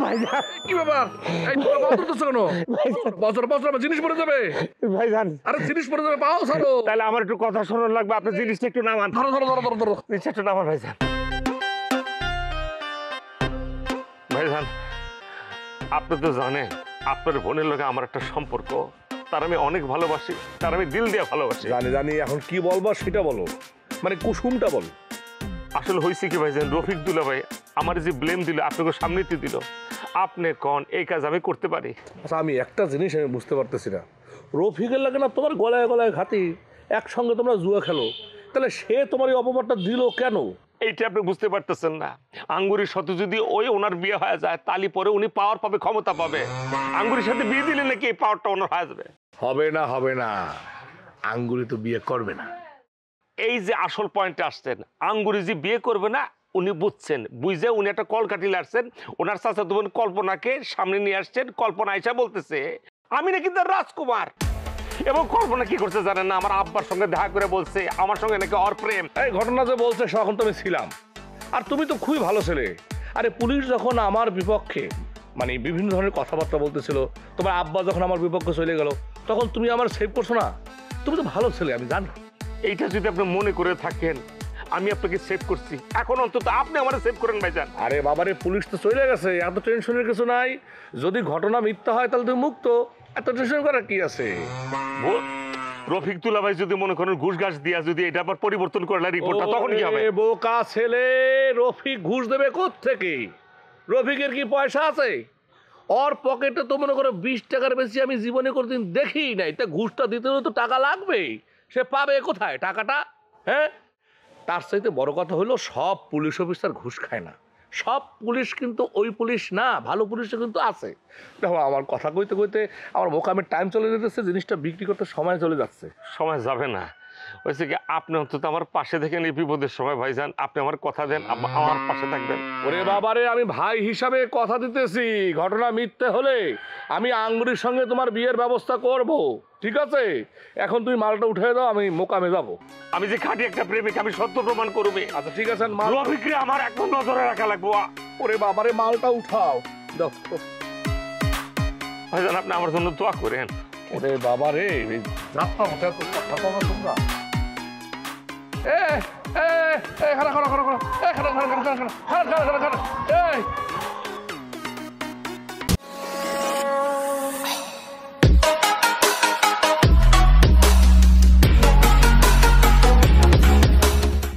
ভাইজান কি ব্যাপার এই তোমরা বন্ধ করতেছো কেন বছর বছর আমার জিনিস পড়ে যাবে ভাইজান আরে জিনিস পড়ে যাবে পাও ছাড়ো তাহলে আমার একটু কথা শোনার লাগবে আপনি জিনিসটা একটু নামান ধরো ধরো ধরো ধরো ধরো জিনিসটা একটু নামান ভাইজান ভাইজান আপনি তো জানেন আপনার বোনের লগে আমার একটা সম্পর্ক তার আমি অনেক ভালোবাসি তার আমি দিল দিয়ে ভালোবাসি জানি জানি এখন কি বলবো সেটা বলো মানে কুসুমটা বলো আসলে হয়েছে কি ভাইজান রফিক দুলা ভাই আমার যে ব্লেম দিল আপনাকে সামনেতে দিল আপনি কোন এই কাজ আমি করতে পারি আচ্ছা আমি একটা জিনিস আমি বুঝতে পারতেছি না রফিকের লাগে না তোমার গলায় গলায় ঘাতি একসঙ্গে তোমরা জুয়া খেলো তাহলে সে তোমার এই অপবাদটা দিল কেন এইটা আপনি বুঝতে পারতেছেন না আঙ্গুরির সাথে যদি ওই ওনার বিয়ে হয়ে যায় তালি পরে উনি পাওয়ার পাবে ক্ষমতা পাবে আঙ্গুরির সাথে বিয়ে দিলে নাকি এই পাওয়ারটা ওনার হয়ে যাবে হবে না আঙ্গুরি তো বিয়ে করবে না এই যে আসল পয়েন্টে আসছেন আঙ্গুরি যে বিয়ে করবে না উনি বুঝছেন বুঝে উনি একটা কল কাটিলে আসছেন ওনার চাচাতো বোন কল্পনাকে সামনে নিয়ে আসছেন কল্পনা আইসা বলতেছে আমি নাকি তার রাজকুমার এবং কল্পনা কি করছে জানেন না আমার আব্বার সঙ্গে দেখা করে বলছে আমার সঙ্গে নাকি ওর প্রেম এই ঘটনা যে বলছে তখন তো আমি ছিলাম আর তুমি তো খুবই ভালো ছেলে আরে পুলিশ যখন আমার বিপক্ষে মানে বিভিন্ন ধরনের কথাবার্তা বলতেছিল তোমার আব্বা যখন আমার বিপক্ষে চলে গেল তখন তুমি আমার সেভ করছো না তুমি তো ভালো ছেলে আমি জানি এইটা যদি আপনি মনে করে থাকেন আমি আপনাকে সেভ করছি এখন অন্তত আপনি আমার সেভ করেন ভাইজান আরে বাবারে পুলিশ তো চলে গেছে এত টেনশনের কিছু নাই যদি ঘটনা মিথ্যা হয় তাহলে তুমি মুক্ত এত টেনশন করার কি আছে রফিক দুলা ভাই যদি মনে করেন ঘুষ ঘাস দিয়া যদি এটা আবার পরিবর্তন করলে রিপোর্টটা তখন কি হবে বোকা ছেলে রফিক ঘুষ দেবে কোত্থেকে রফিকের কি পয়সা আছে ওর পকেটে তো মনে করো 20 টাকার বেশি আমি জীবনে কোনোদিন দেখি নাই তা ঘুষটা দিতে হলে তো টাকা লাগবে সে পাবে কোথায় টাকাটা হ্যাঁ তার চাইতে বড় কথা হলো সব পুলিশ অফিসার ঘুষ খায় না সব পুলিশ কিন্তু ওই পুলিশ না ভালো পুলিশও কিন্তু আছে দেখো আমার কথা কইতে কইতে আমার মোকামের টাইম চলে যেতেছে জিনিসটা বিক্রি করতে সময় চলে যাচ্ছে সময় যাবে না হয়েছে কি আপনি অন্তত আমার পাশে দেখেন এই বিপদের সময় ভাইজান আপনি আমার কথা দেন আমার পাশে থাকবেন ওরে বাবারে আমি ভাই হিসাবে কথা দিতেছি ঘটনা মিথ্যে হলে আমি আঙ্গুরির সঙ্গে তোমার বিয়ের ব্যবস্থা করব ঠিক আছে এখন তুমি মালটা উঠে দাও আমি মোকামে যাব আমি যে খাঁটি একটা প্রেমিক আমি সত্য প্রমাণ করবে আচ্ছা ঠিক আছে রফিকরে আমার এখন নজরে রাখা লাগবো ওরে বাবারে মালটা উঠাও দাও ভাইজান আপনি আমার জন্য দোয়া করেন ওরে বাবারে যাত্রা হতে তো কথা বলো তোমরা খারা খারা খারা খারা খারা খারা খারা খারা খারা খারা খারা খারা